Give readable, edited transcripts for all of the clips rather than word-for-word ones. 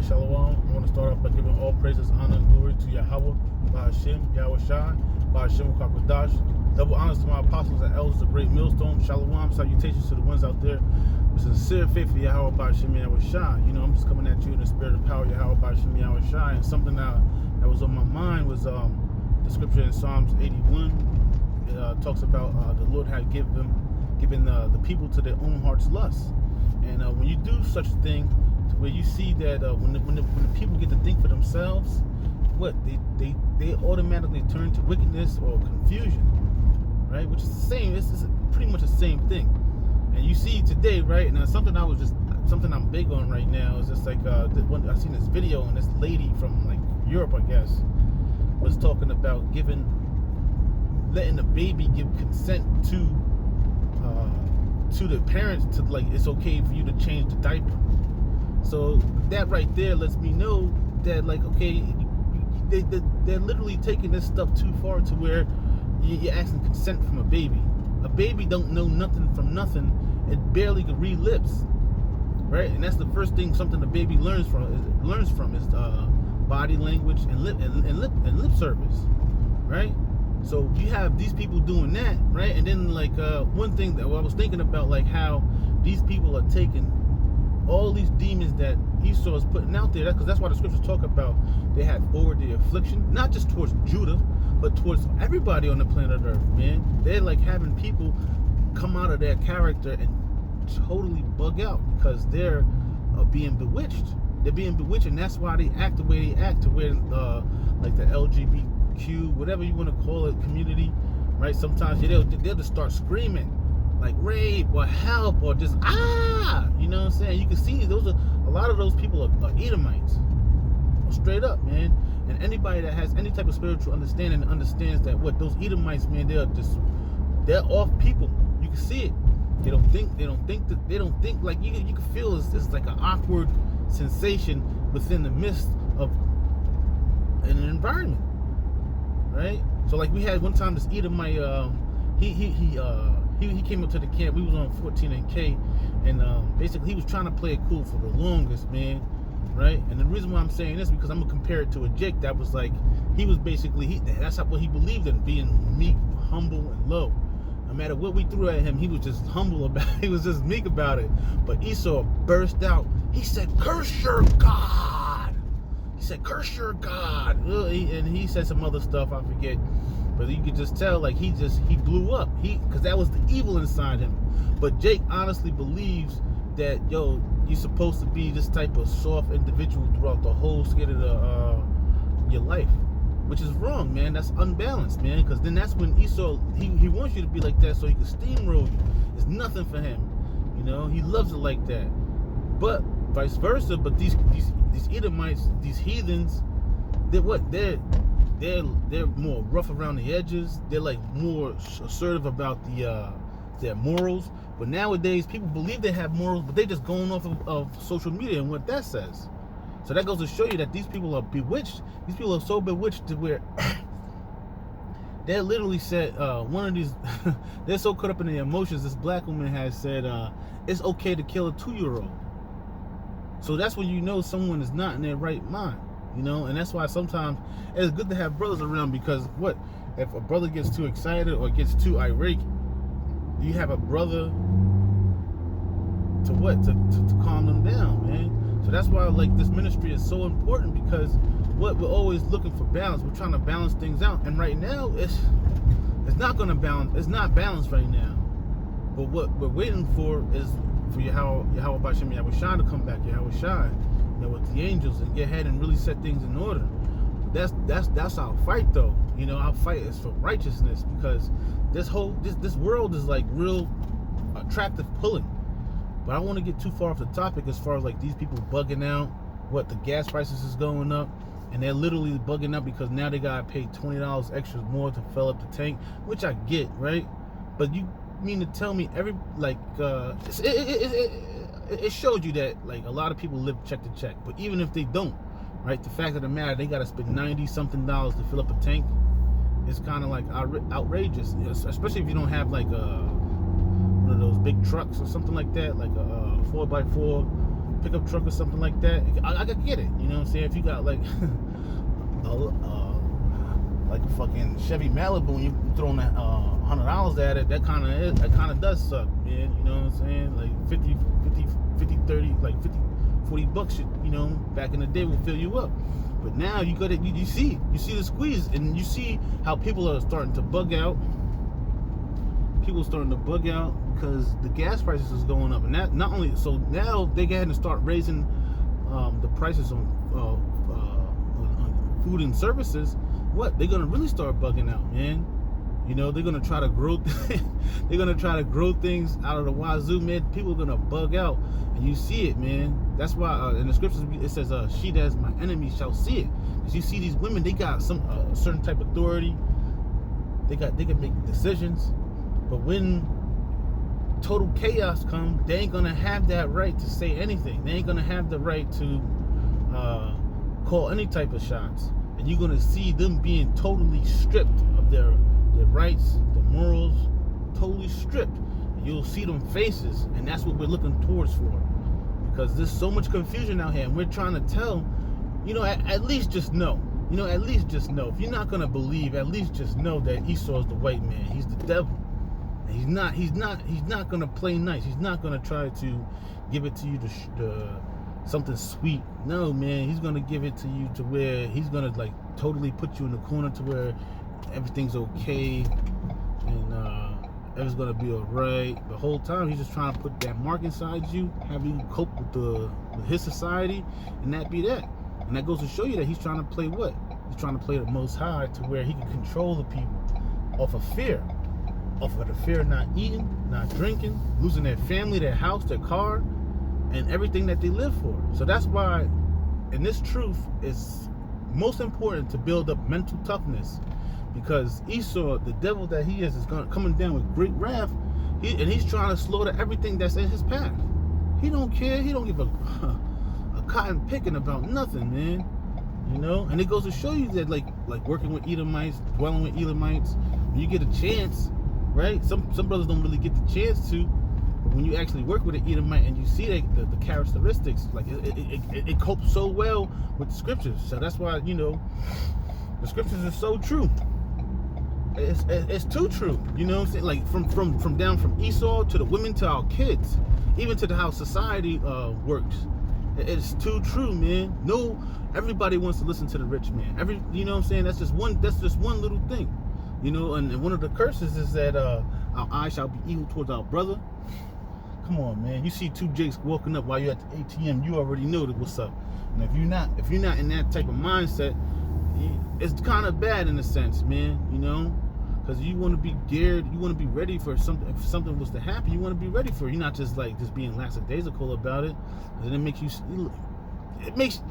Shalom. I want to start off by giving all praises, honor, and glory to Yahweh, Bahashim, Yahweh Shai, Bahashim Kakwadash. Double honors to my apostles and elders of Great Millstone. Shalom, salutations to the ones out there with sincere faith for Yahweh, Bahashim, Yahweh Shai. You know, I'm just coming at you in the spirit of power, Yahweh, Bahashim, Yahweh Shai. And something that was on my mind was the scripture in Psalms 81. It talks about the Lord had given the people to their own heart's lust. And when you do such a thing, to where you see that when the people get to think for themselves, what they automatically turn to wickedness or confusion, right? Which is the same. This is pretty much the same thing. And you see today, right? Now something I'm big on right now is just like I seen this video, and this lady from like Europe, I guess, was talking about letting the baby give consent to the parents, to like, it's okay for you to change the diaper. So that right there lets me know that, like, okay, they're literally taking this stuff too far to where you're asking consent from a baby. A baby don't know nothing from nothing. It barely can read lips, right? And that's the first thing something the baby learns from is body language and lip service, right? So you have these people doing that, right? And then like one thing that I was thinking about, like how these people are taking all these demons that Esau is putting out there, because that's why the scriptures talk about they had forward the affliction, not just towards Judah, but towards everybody on the planet Earth, man. They're like having people come out of their character and totally bug out because they're being bewitched. They're being bewitched, and that's why they act the way they act, to where like the LGBTQ, whatever you want to call it, community, right? Sometimes they'll just start screaming like rape or help or just you know what I'm saying? You can see a lot of those people are Edomites, straight up, man. And anybody that has any type of spiritual understanding understands that what those Edomites, man, they're off people. You can see it. They don't think like you can feel it's like an awkward sensation within the midst of an environment, right? So like we had one time this Edomite, he came up to the camp. We was on 14 and K, and basically he was trying to play it cool for the longest, man, right? And the reason why I'm saying this is because I'm gonna compare it to a Jake that was like, he was basically that's what he believed in, being meek, humble, and low. No matter what we threw at him, he was just humble about it. He was just meek about it. But Esau burst out. He said, "Curse your God." He said, "Curse your God." And he said some other stuff, I forget. But you could just tell, like, he blew up. Because that was the evil inside him. But Jake honestly believes that, yo, you're supposed to be this type of soft individual throughout the whole skate of your life. Which is wrong, man. That's unbalanced, man. Because then that's when Esau, he wants you to be like that so he can steamroll you. It's nothing for him. You know, he loves it like that. But vice versa. But these Edomites, these heathens, they're more rough around the edges. They're like more assertive about their morals. But nowadays, people believe they have morals, but they're just going off of social media and what that says. So that goes to show you that these people are bewitched. These people are so bewitched to where they literally said, one of these, they're so caught up in their emotions. This black woman has said, it's okay to kill a 2-year-old. So that's when you know someone is not in their right mind, you know? And that's why sometimes it's good to have brothers around, because what? If a brother gets too excited or gets too irate, you have a brother to what? To calm them down, man. So that's why, like, this ministry is so important, because we're always looking for balance. We're trying to balance things out, and right now it's not going to balance. It's not balanced right now. But what we're waiting for is for Yahweh Bashim, Yahweh Shai to come back, Yahweh Shai, you know, with the angels, and get ahead and really set things in order. That's our fight, though. You know, our fight is for righteousness, because this world is like real attractive pulling. But I don't want to get too far off the topic as far as like these people bugging out. What, the gas prices is going up, and they're literally bugging out because now they gotta pay $20 extra more to fill up the tank, which I get, right? But you mean to tell me it showed you that like a lot of people live check to check. But even if they don't, right? The fact of the matter, they gotta spend $90-something to fill up a tank. It's kind of like outrageous, especially if you don't have like one of those big trucks or something like that, like a 4x4 pickup truck or something like that, I could get it. You know what I'm saying? If you got like like a fucking Chevy Malibu and you throwing that $100 at it, that kind of does suck, man. You know what I'm saying? Like 50, 30, like 50, 40 bucks, you know, back in the day will fill you up. But now you got it. You see the squeeze, and you see how people are starting to bug out. People starting to bug out because the gas prices is going up, and that not only so now they go ahead and start raising the prices on food and services. What they're gonna really start bugging out, man. You know, they're gonna try to grow. They're gonna try to grow things out of the wazoo, man. People are gonna bug out, and you see it, man. That's why in the scriptures it says, "She that is my enemy shall see it." Because you see these women, they got some certain type of authority. They can make decisions, but when total chaos comes, they ain't gonna have that right to say anything. They ain't gonna have the right to call any type of shots, and you're gonna see them being totally stripped of their rights, their morals, totally stripped. And you'll see them faces, and that's what we're looking towards for. Because there's so much confusion out here, and we're trying to tell, you know, at least just know. You know, at least just know. If you're not gonna believe, at least just know that Esau is the white man. He's the devil. And he's not gonna play nice. He's not gonna try to give it to you something sweet. No, man, he's gonna give it to you to where he's gonna like totally put you in the corner to where everything's okay, and everything's gonna be alright. The whole time he's just trying to put that mark inside you, have you cope with his society, and that be that. And that goes to show you that he's trying to play what? He's trying to play the Most High to where he can control the people off of fear. Off of the fear of not eating, not drinking, losing their family, their house, their car, and everything that they live for. So that's why, and this truth is most important to build up mental toughness. Because Esau, the devil that he is coming down with great wrath, and he's trying to slaughter everything that's in his path. He don't care. He don't give a cotton picking about nothing, man. You know, and it goes to show you that, like working with Edomites, dwelling with Edomites, when you get a chance, right? Some brothers don't really get the chance to, but when you actually work with an Edomite and you see the characteristics, like it copes so well with the scriptures. So that's why, you know, the scriptures are so true. It's too true, you know what I'm saying? Like from down from Esau to the women to our kids, even to how society works. It's too true, man. No, everybody wants to listen to the rich man. You know what I'm saying? That's just one little thing, you know. And one of the curses is that our eyes shall be evil towards our brother. Come on, man. You see two Jakes walking up while you're at the ATM, you already know that what's up. And if you're not in that type of mindset, it's kind of bad in a sense, man, you know, because you want to be geared, you want to be ready for something. If something was to happen, you want to be ready for it. You're not just being lackadaisical about it, and it makes you,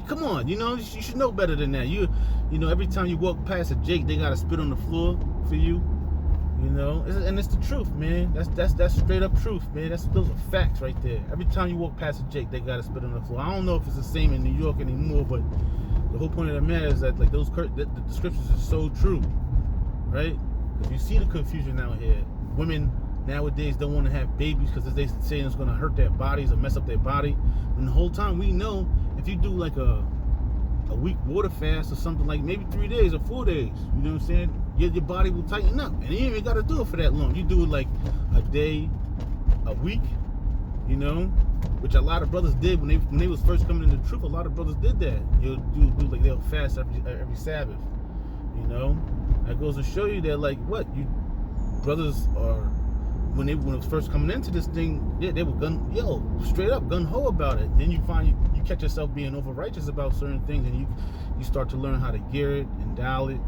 come on, you know, you should know better than that. You know, every time you walk past a Jake, they gotta spit on the floor for you, you know, and it's the truth, man. That's straight up truth, man. Those are facts right there. Every time you walk past a Jake, they gotta spit on the floor. I don't know if it's the same in New York anymore, but the whole point of the matter is that, like, the scriptures are so true, right? Because you see the confusion out here. Women nowadays don't want to have babies because they say it's going to hurt their bodies or mess up their body. And the whole time we know, if you do like a week water fast or something, like maybe 3 days or 4 days, you know what I'm saying? Your body will tighten up, and you ain't even got to do it for that long. You do it like a day, a week, you know, which a lot of brothers did when they was first coming into the truth. A lot of brothers did that. They'll fast every Sabbath, you know. That goes to show you that, like, what you brothers are, when it was first coming into this thing, yeah, they were straight up gun ho about it. Then you find you catch yourself being over righteous about certain things, and you start to learn how to gear it and dial it.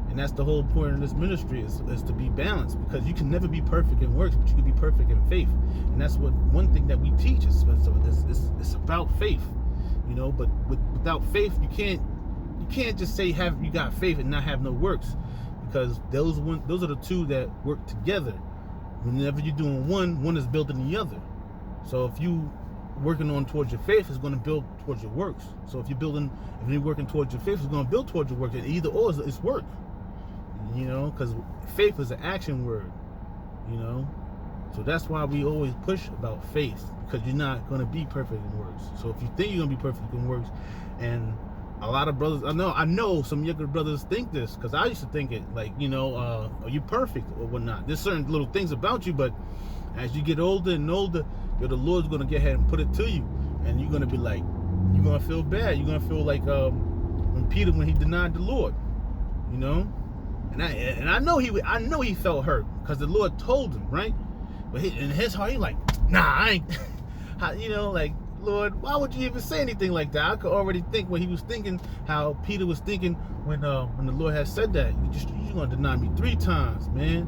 And that's the whole point of this ministry, is to be balanced, because you can never be perfect in works, but you can be perfect in faith. And that's one thing that we teach is it's about faith, you know. But without faith, you can't just say you got faith and not have no works, because those are the two that work together. Whenever you're doing one is building the other. So if you working on towards your faith, it's going to build towards your works. So if you're working towards your faith, it's going to build towards your work. And either or is work, you know, because faith is an action word, you know. So that's why we always push about faith, because you're not going to be perfect in works. So if you think you're going to be perfect in works, and a lot of brothers, I know some younger brothers think this, because I used to think it, like, are you perfect or whatnot? There's certain little things about you, but as you get older and older, the Lord's going to get ahead and put it to you, and you're going to be like, you're going to feel bad. You're going to feel like when Peter, when he denied the Lord, and I know he felt hurt, because the Lord told him, right? But in his heart, he like, nah, I ain't, like, Lord, why would you even say anything like that? I could already think what he was thinking, how Peter was thinking when the Lord had said that. You're gonna deny me 3 times, man.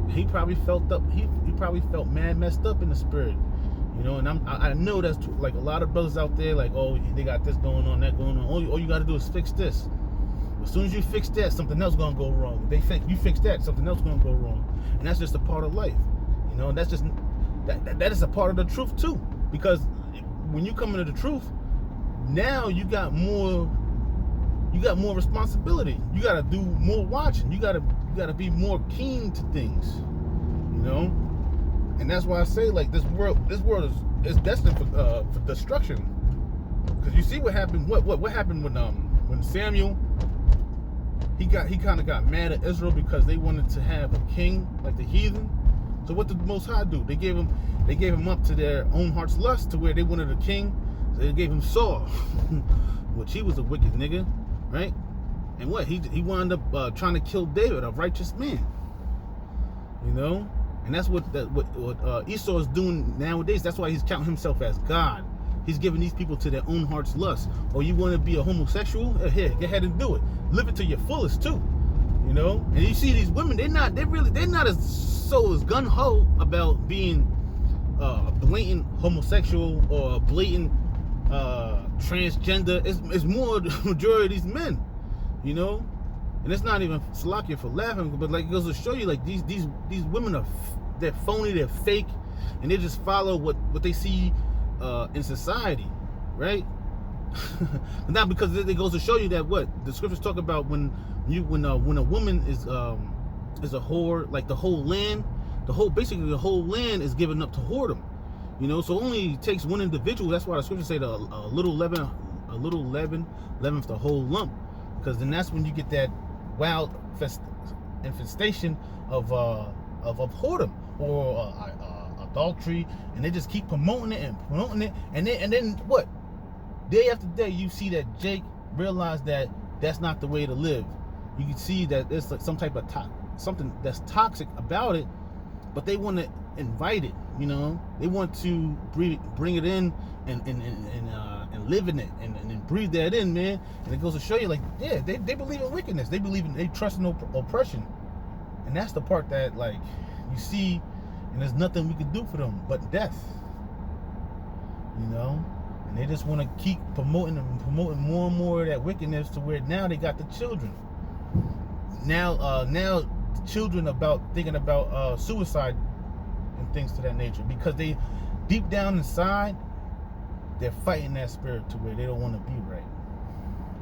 He probably felt he probably felt mad, messed up in the spirit. And I know that's like a lot of brothers out there, like, oh, they got this going on, that going on. All you got to do is fix this. As soon as you fix that, something else gonna go wrong. You fix that, something else gonna go wrong, and that's just a part of life. That's just that is a part of the truth too. Because when you come into the truth, now you got more responsibility. You got to do more watching. You got to be more keen to things. And that's why I say, like, this world is destined for destruction. Because you see what happened. What happened when Samuel, he kind of got mad at Israel because they wanted to have a king like the heathen. So what did the Most High do? They gave him up to their own heart's lust, to where they wanted a king. So they gave him Saul, which he was a wicked nigga, right? And he wound up trying to kill David, a righteous man. And that's what Esau is doing nowadays. That's why he's counting himself as God. He's giving these people to their own heart's lust. Or you want to be a homosexual? Here, go ahead and do it. Live it to your fullest too. And you see these women, they're not as gun-ho about being a blatant homosexual or a blatant transgender. It's more the majority of these men, and it's not even Salakia for laughing, but like, it goes to show you, like, these women they're phony, they're fake, and they just follow what they see in society, right? Not because it goes to show you that what the scriptures talk about when a woman is a whore, like the whole land is given up to whoredom. So it only takes one individual. That's why the scriptures say a little leaven leavens the whole lump, because then that's when you get that wild infestation of whoredom or adultery, and they just keep promoting it, and then what? Day after day, you see that Jake realized that that's not the way to live. You can see that there's like some type of something that's toxic about it, but they want to invite it. They want to bring it in and live in it and breathe that in, man. And it goes to show you, like, yeah, they believe in wickedness. They trust in oppression, and that's the part that, like, you see, and there's nothing we can do for them but death. And they just want to keep promoting more and more of that wickedness, to where now they got the children. Now the children thinking about suicide and things to that nature, because they deep down inside, they're fighting that spirit to where they don't want to be right.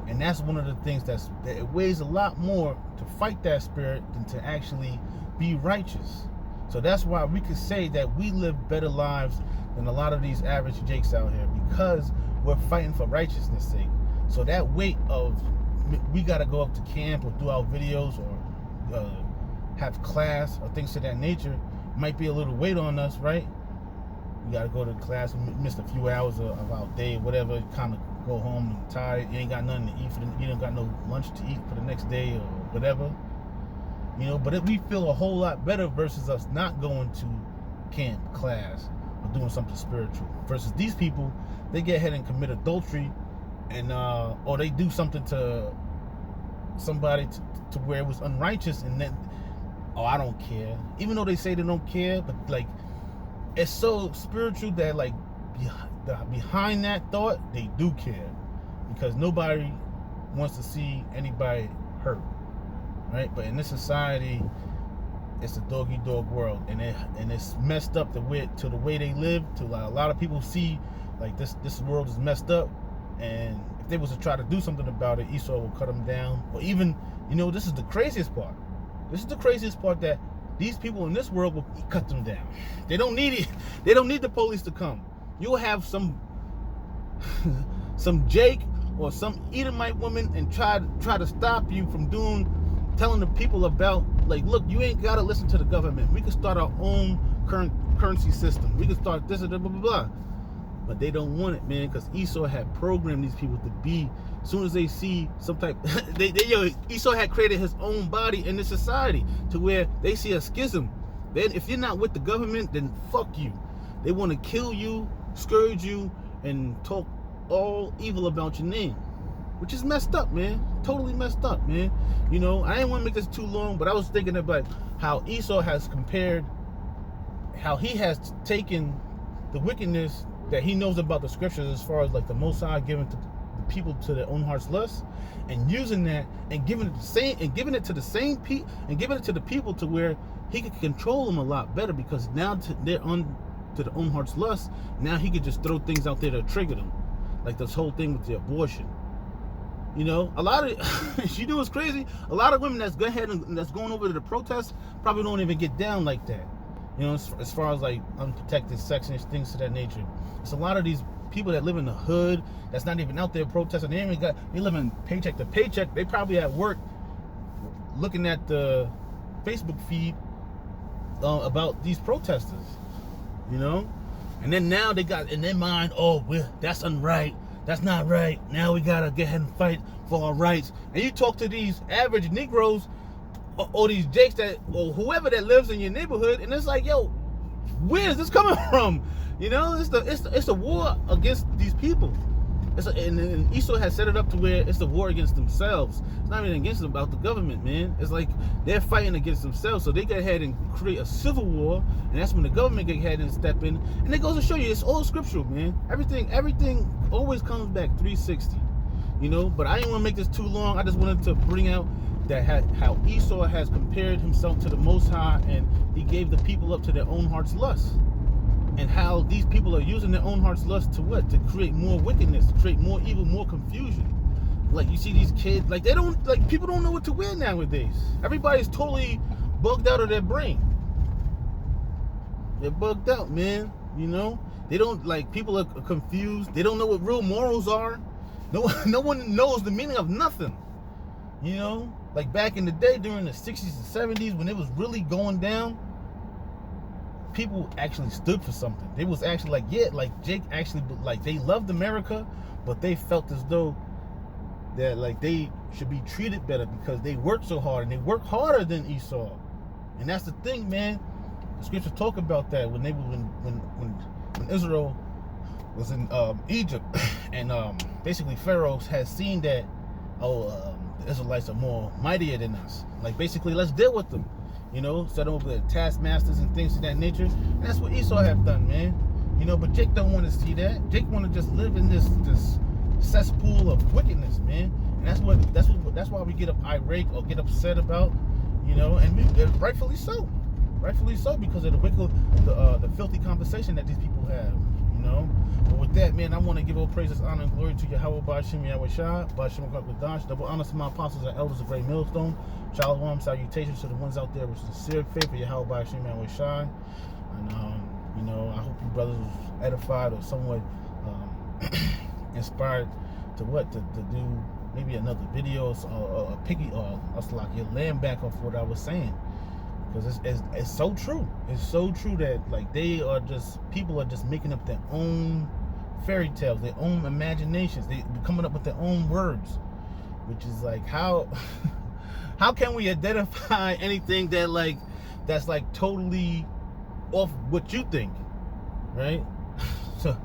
And that's one of the things that it weighs a lot more to fight that spirit than to actually be righteous. So that's why we could say that we live better lives than a lot of these average jakes out here, because we're fighting for righteousness' sake. So that weight of, we got to go up to camp or do our videos or have class or things of that nature, might be a little weight on us, right? We got to go to class, we missed a few hours of our day, whatever, kind of go home and tired, you ain't got nothing to eat, you don't got no lunch to eat for the next day or whatever. But we feel a whole lot better versus us not going to camp, class, or doing something spiritual. Versus these people, they get ahead and commit adultery, and or they do something to somebody to where it was unrighteous, and then, oh, I don't care. Even though they say they don't care, but like, it's so spiritual that, like, behind that thought, they do care, because nobody wants to see anybody hurt. Right? But in this society, it's a dog-eat-dog world, and it's messed up the way they live. To, like, a lot of people see, like, this world is messed up, and if they was to try to do something about it, Esau will cut them down. Or even, this is the craziest part. This is the craziest part, that these people in this world will cut them down. They don't need it. They don't need the police to come. You'll have some Jake or some Edomite woman and try to stop you from telling the people about, like, look, you ain't gotta listen to the government. We can start our own currency system. We can start this and blah blah blah. But they don't want it, man, because Esau had programmed these people to be. As soon as they see some type, Esau had created his own body in this society to where they see a schism. Then, if you're not with the government, then fuck you. They want to kill you, scourge you, and talk all evil about your name, which is messed up, man. Totally messed up, man. You know, I didn't want to make this too long, but I was thinking about how Esau has compared, how he has taken the wickedness that he knows about the scriptures, as far as like the Most High giving to the people to their own heart's lust, and using that and giving it to the people to where he could control them a lot better, because now they're on to their own heart's lust. Now he could just throw things out there to trigger them, like this whole thing with the abortion. You know, a lot of you know what's crazy? A lot of women that's going over to the protests probably don't even get down like that. You know, as far as like unprotected sex and things to that nature. It's a lot of these people that live in the hood that's not even out there protesting. They live in paycheck to paycheck. They probably at work looking at the Facebook feed about these protesters. You know, and then now they got in their mind, oh, that's unright. That's not right. Now we gotta get ahead and fight for our rights. And you talk to these average Negroes or these Jakes or whoever that lives in your neighborhood, and it's like, yo, where is this coming from? You know, it's a war against these people. And Esau has set it up to where it's a war against themselves. It's not even against them, about the government, man. It's like they're fighting against themselves. So they go ahead and create a civil war, and that's when the government get ahead and step in. And it goes to show you, it's all scriptural, man. Everything always comes back 360. You know, but I didn't want to make this too long. I just wanted to bring out that how Esau has compared himself to the Most High, and he gave the people up to their own heart's lust. And how these people are using their own heart's lust to what? To create more wickedness, to create more evil, more confusion. Like, you see these kids, like, people don't know what to wear nowadays. Everybody's totally bugged out of their brain. They're bugged out, man. You know? They don't, like, people are confused. They don't know what real morals are. No one knows the meaning of nothing. You know? Like, back in the day, during the 60s and 70s, when it was really going down, people actually stood for something. They was actually like, yeah, like Jake actually, like, they loved America, but they felt as though that, like, they should be treated better because they worked so hard, and they worked harder than Esau. And that's the thing, man. The scriptures talk about that when when Israel was in Egypt, and basically Pharaoh has seen that, the Israelites are more mightier than us. Like, basically, let's deal with them. You know, set over the taskmasters and things of that nature. And that's what Esau have done, man. You know, but Jake don't want to see that. Jake want to just live in this cesspool of wickedness, man. And that's why we get irate or get upset about, you know, and rightfully so. Rightfully so, because of the filthy conversation that these people have, you know. But with that, man, I want to give all praises, honor, and glory to Yahweh Ba'Shem Yahweh Shah, Ba'Shem Kwakwadansh, double honors to my apostles and elders of Great Millstone. Shalom, salutations to the ones out there with sincere faith for Yahweh Ba'Shem Yahweh Shah. And, you know, I hope you brothers was edified or somewhat inspired to do maybe another video or a piggy or like your land back off what I was saying. Because it's so true. It's so true that, like, people are just making up their own fairy tales, their own imaginations. They coming up with their own words, which is like, how can we identify anything that's like totally off what you think, right? So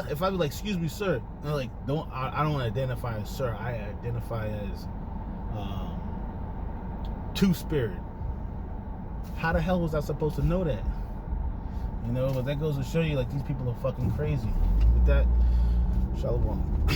if I be like, excuse me, sir, I'm like, I don't identify as sir. I identify as two-spirit. How the hell was I supposed to know that? You know, but that goes to show you, like, these people are fucking crazy. With that, shalom.